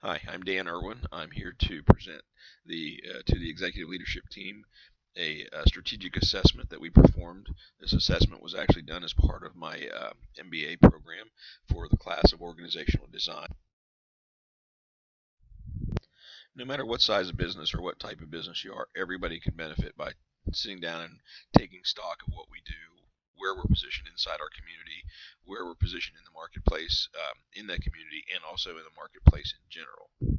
Hi, I'm Dan Irwin. I'm here to present to the executive leadership team a strategic assessment that we performed. This assessment was actually done as part of my MBA program for the class of organizational design. No matter what size of business or what type of business you are, everybody can benefit by sitting down and taking stock of what we do, where we're positioned inside our community, where we're positioned in the marketplace, in that community, and also in the marketplace in general.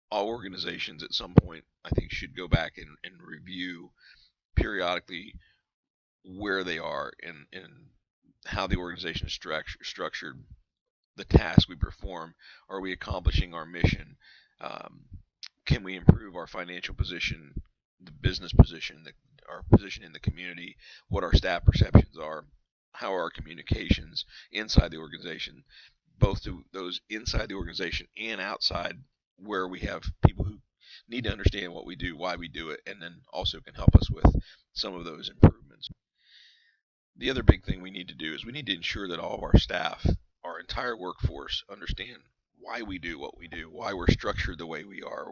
All organizations at some point, I think, should go back and review periodically where they are and how the organization is structured, the tasks we perform. Are we accomplishing our mission? Um, can we improve our financial position, the business position, our position in the community, what our staff perceptions are, how are our communications inside the organization, both to those inside the organization and outside, where we have people who need to understand what we do, why we do it, and then also can help us with some of those improvements. The other big thing we need to do is we need to ensure that all of our staff, our entire workforce, understand why we do what we do, why we're structured the way we are,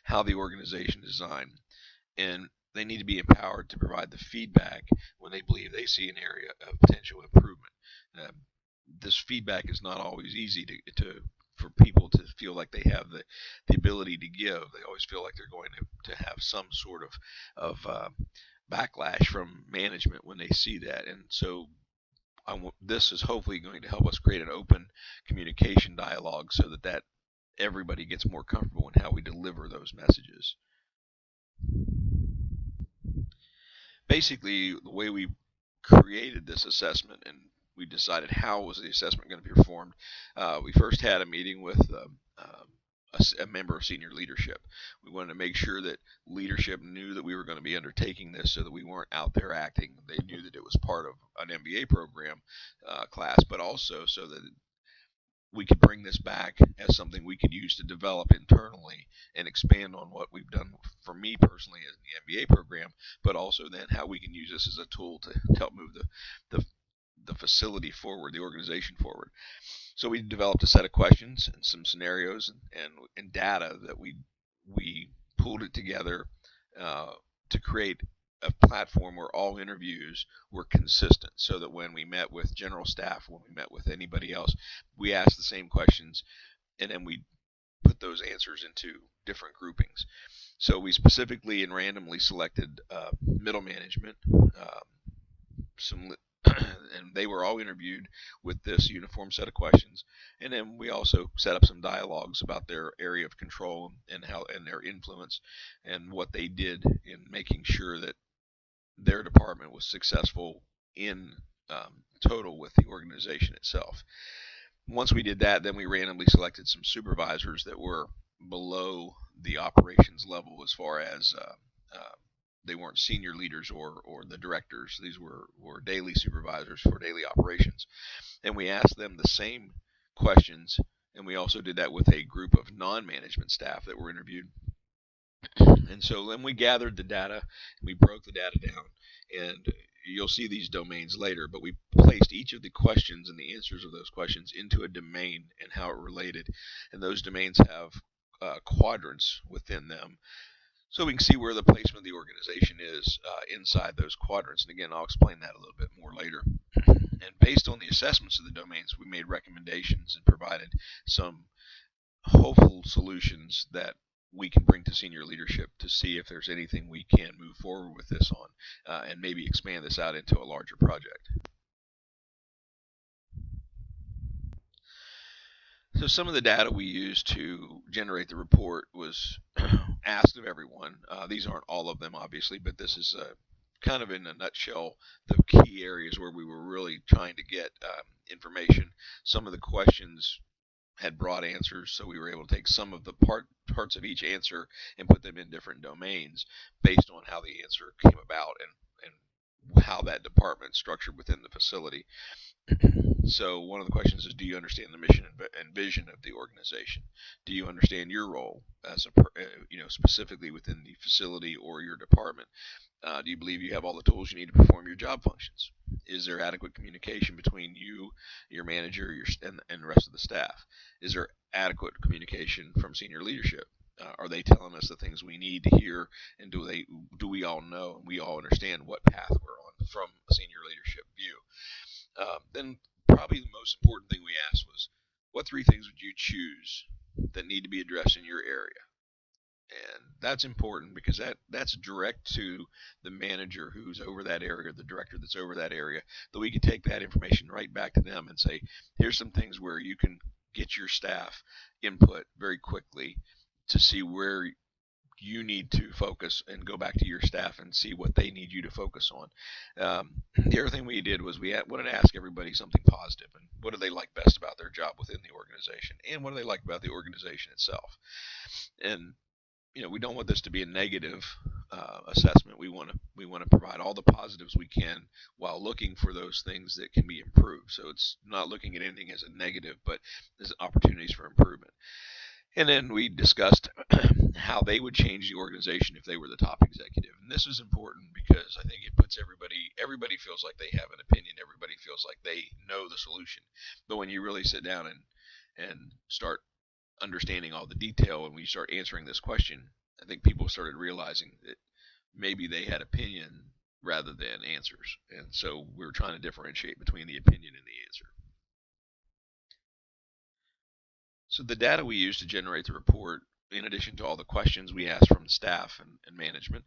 how the organization is designed, and they need to be empowered to provide the feedback when they believe they see an area of potential improvement. This feedback is not always easy to for people to feel like they have the ability to give. They always feel like they're going to have some sort of backlash from management when they see that. And so this is hopefully going to help us create an open communication dialogue so that everybody gets more comfortable in how we deliver those messages. Basically, the way we created this assessment and we decided how was the assessment going to be performed, we first had a meeting with a member of senior leadership. We wanted to make sure that leadership knew that we were going to be undertaking this so that we weren't out there acting. They knew that it was part of an MBA program class, but also so that we could bring this back as something we could use to develop internally and expand on what we've done for me personally in the MBA program, but also then how we can use this as a tool to help move the facility forward, the organization forward. So we developed a set of questions and some scenarios and data that we pulled it together to create a platform where all interviews were consistent, so that when we met with general staff, when we met with anybody else, we asked the same questions, and then we put those answers into different groupings. So we specifically and randomly selected middle management, some and they were all interviewed with this uniform set of questions. And then we also set up some dialogues about their area of control and how and their influence and what they did in making sure that their department was successful in total with the organization itself. Once we did that, then we randomly selected some supervisors that were below the operations level as far as they weren't senior leaders or the directors. These were daily supervisors for daily operations. And we asked them the same questions, and we also did that with a group of non-management staff that were interviewed. And so then we gathered the data, and we broke the data down, and you'll see these domains later, but we placed each of the questions and the answers of those questions into a domain and how it related. And those domains have quadrants within them, so we can see where the placement of the organization is inside those quadrants. And again, I'll explain that a little bit more later. And based on the assessments of the domains, we made recommendations and provided some hopeful solutions that we can bring to senior leadership to see if there's anything we can move forward with this on and maybe expand this out into a larger project. So some of the data we used to generate the report was asked of everyone. These aren't all of them, obviously, but this is kind of in a nutshell the key areas where we were really trying to get information. Some of the questions had broad answers, so we were able to take some of the parts of each answer and put them in different domains based on how the answer came about and how that department structured within the facility. So one of the questions is, do you understand the mission and vision of the organization? Do you understand your role as specifically within the facility or your department? Do you believe you have all the tools you need to perform your job functions? Is there adequate communication between you, your manager, and the rest of the staff? Is there adequate communication from senior leadership? Are they telling us the things we need to hear, and do we all know and we all understand what path we're on from a senior leadership view? Then probably the most important thing we asked was, what three things would you choose that need to be addressed in your area? And that's important because that's direct to the manager who's over that area, the director that's over that area, that we can take that information right back to them and say, here's some things where you can get your staff input very quickly to see where you need to focus, and go back to your staff and see what they need you to focus on. The other thing we did was we wanted to ask everybody something positive, and what do they like best about their job within the organization, and what do they like about the organization itself. And we don't want this to be a negative assessment. We want to provide all the positives we can while looking for those things that can be improved. So it's not looking at anything as a negative, but as opportunities for improvement. And then we discussed how they would change the organization if they were the top executive. And this is important because I think it puts everybody feels like they have an opinion. Everybody feels like they know the solution. But when you really sit down and start understanding all the detail, and we start answering this question, I think people started realizing that maybe they had opinion rather than answers. And so we were trying to differentiate between the opinion and the answer. So the data we used to generate the report, in addition to all the questions we asked from the staff and management,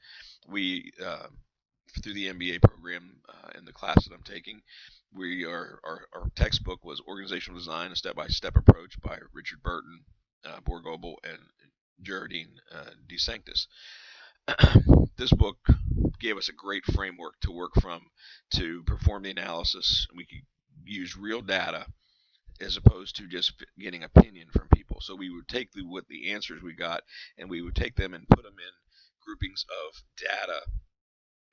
we through the MBA program in the class that I'm taking, our textbook was Organizational Design: A Step-by-Step Approach by Richard Burton, Borgoble, and Geraldine DeSanctis. This book gave us a great framework to work from to perform the analysis. We could use real data as opposed to just getting opinion from people. So we would take what the answers we got, and we would take them and put them in groupings of data,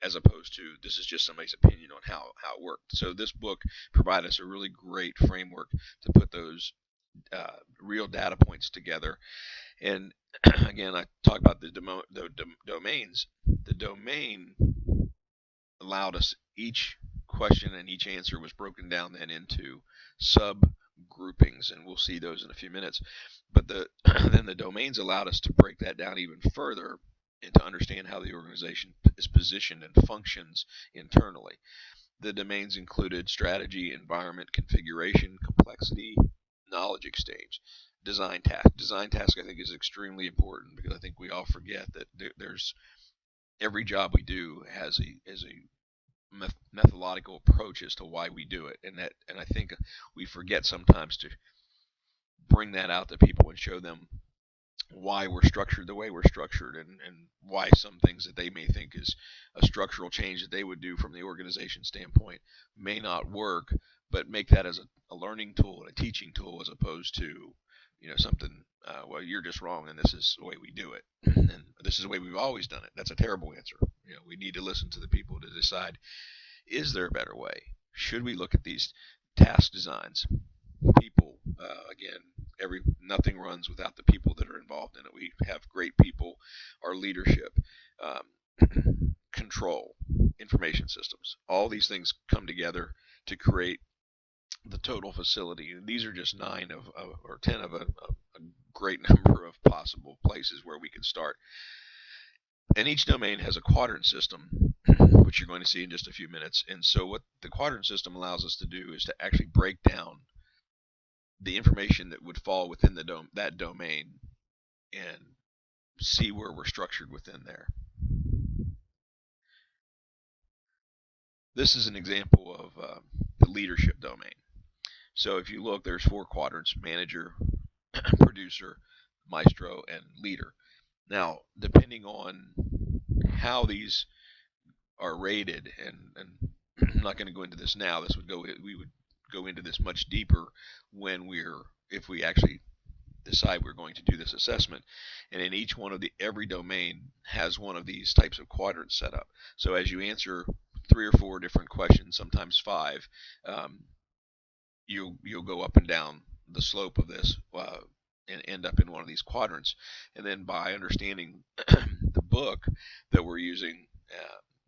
as opposed to this is just somebody's opinion on how it worked. So this book provided us a really great framework to put those real data points together. And again, I talked about the domains. The domain allowed us, each question and each answer was broken down then into sub groupings, and we'll see those in a few minutes. But then the domains allowed us to break that down even further and to understand how the organization is positioned and functions internally. The domains included strategy, environment, configuration, complexity, knowledge exchange, design task. Design task, I think, is extremely important because I think we all forget that there's every job we do has a methodological approach as to why we do it, and I think we forget sometimes to bring that out to people and show them why we're structured the way we're structured, and why some things that they may think is a structural change that they would do from the organization standpoint may not work, but make that as a learning tool and a teaching tool, as opposed to something, well, you're just wrong and this is the way we do it, and this is the way we've always done it. That's a terrible answer. We need to listen to the people to decide, is there a better way? Should we look at these task designs? People, again, nothing runs without the people that are involved in it. We have great people, our leadership, control, information systems. All these things come together to create the total facility. These are just 9 or 10 of a great number of possible places where we could start. And each domain has a quadrant system, which you're going to see in just a few minutes. And so what the quadrant system allows us to do is to actually break down the information that would fall within that domain and see where we're structured within there. This is an example of the leadership domain. So if you look, there's 4 quadrants: manager, producer, maestro, and leader. Now, depending on how these are rated, and I'm not going to go into this now. We would go into this much deeper if we actually decide we're going to do this assessment. And in each one of every domain has one of these types of quadrants set up. So as you answer 3 or 4 different questions, sometimes 5, you'll go up and down the slope of this and end up in one of these quadrants. And then by understanding the book that we're using,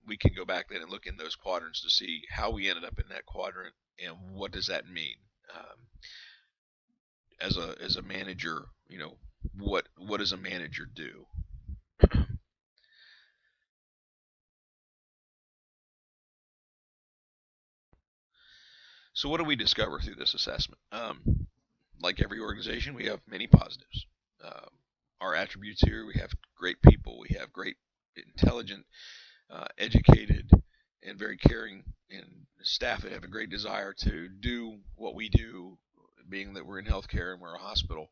we can go back then and look in those quadrants to see how we ended up in that quadrant and what does that mean. as a manager, what does a manager do? So what do we discover through this assessment? Like every organization, we have many positives. Um, our attributes here: we have great people, we have great, intelligent, educated, and very caring, and staff that have a great desire to do what we do, being that we're in healthcare and we're a hospital,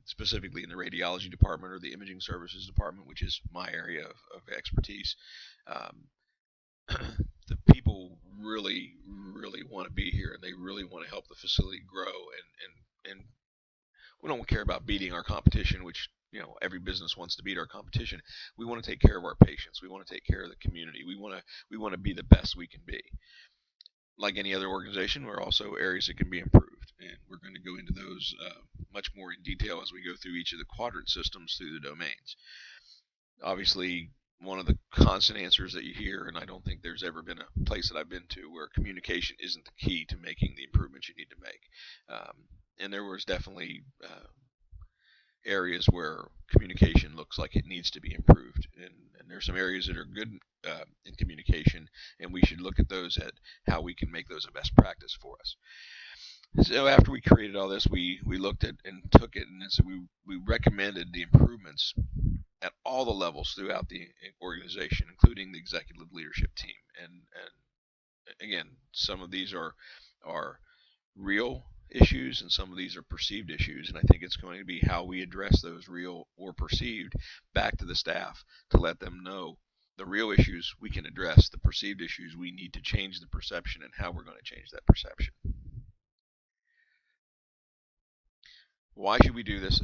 specifically in the radiology department or the imaging services department, which is my area of expertise. Um, the people really, really want to be here, and they really want to help the facility grow. And we don't care about beating our competition, which every business wants to beat our competition. We want to take care of our patients. We want to take care of the community. We want to be the best we can be. Like any other organization, there are also areas that can be improved, and we're going to go into those much more in detail as we go through each of the quadrant systems through the domains. Obviously, one of the constant answers that you hear, and I don't think there's ever been a place that I've been to where communication isn't the key to making the improvements you need to make. And there was definitely areas where communication looks like it needs to be improved, and there's some areas that are good in communication, and we should look at those at how we can make those a best practice for us. So after we created all this, we looked at and took it, and so we recommended the improvements at all the levels throughout the organization, including the executive leadership team. And again, some of these are real issues, and some of these are perceived issues. And I think it's going to be how we address those real or perceived back to the staff to let them know the real issues we can address, the perceived issues we need to change the perception, and how we're going to change that perception. Why should we do this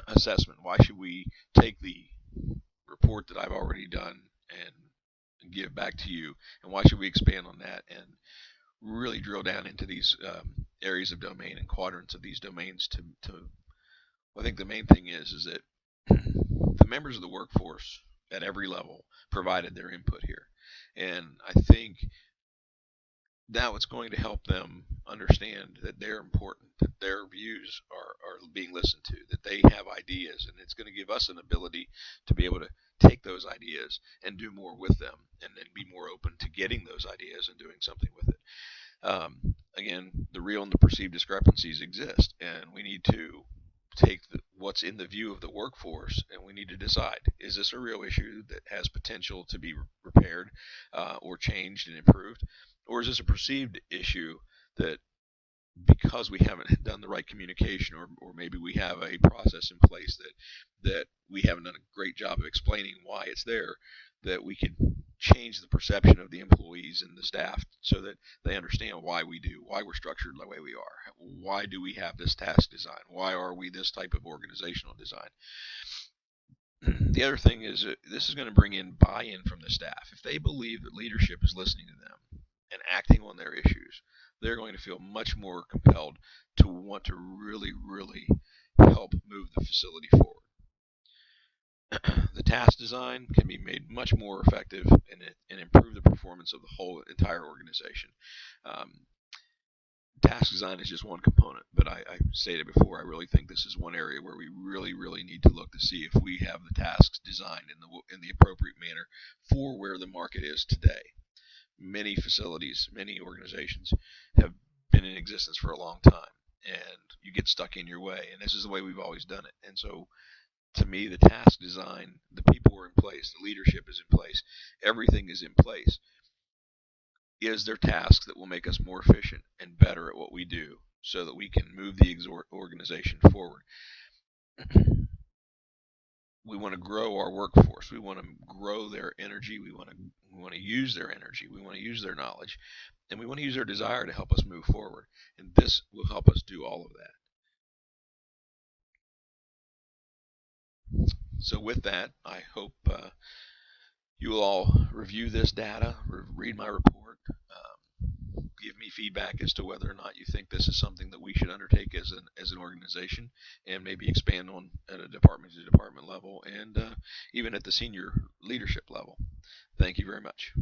assessment? Why should we take the report that I've already done and give back to you? And why should we expand on that and really drill down into these areas of domain and quadrants of these domains to I think the main thing is that the members of the workforce at every level provided their input here. And I think now it's going to help them understand that they're important, that their views are being listened to, that they have ideas, and it's going to give us an ability to be able to take those ideas and do more with them, and then be more open to getting those ideas and doing something with it. Again, the real and the perceived discrepancies exist, and we need to take what's in the view of the workforce, and we need to decide, is this a real issue that has potential to be repaired or changed and improved? Or is this a perceived issue that, because we haven't done the right communication, or maybe we have a process in place that we haven't done a great job of explaining why it's there, that we can change the perception of the employees and the staff so that they understand why we're structured the way we are. Why do we have this task design? Why are we this type of organizational design? The other thing is this is going to bring in buy-in from the staff. If they believe that leadership is listening to them and acting on their issues, they're going to feel much more compelled to want to really, really help move the facility forward. The task design can be made much more effective and improve the performance of the whole entire organization. Task design is just one component, but I stated before, I really think this is one area where we really, really need to look to see if we have the tasks designed in the appropriate manner for where the market is today. Many facilities, many organizations have been in existence for a long time, and you get stuck in your way, and this is the way we've always done it. And so, to me, the task design, the people are in place, the leadership is in place, everything is in place. Is there tasks that will make us more efficient and better at what we do so that we can move the organization forward? We want to grow our workforce. We want to grow their energy. We want to use their energy. We want to use their knowledge, and we want to use their desire to help us move forward. And this will help us do all of that. So with that, I hope you will all review this data, read my report, give me feedback as to whether or not you think this is something that we should undertake as an organization, and maybe expand on at a department to department level, and even at the senior leadership level. Thank you very much.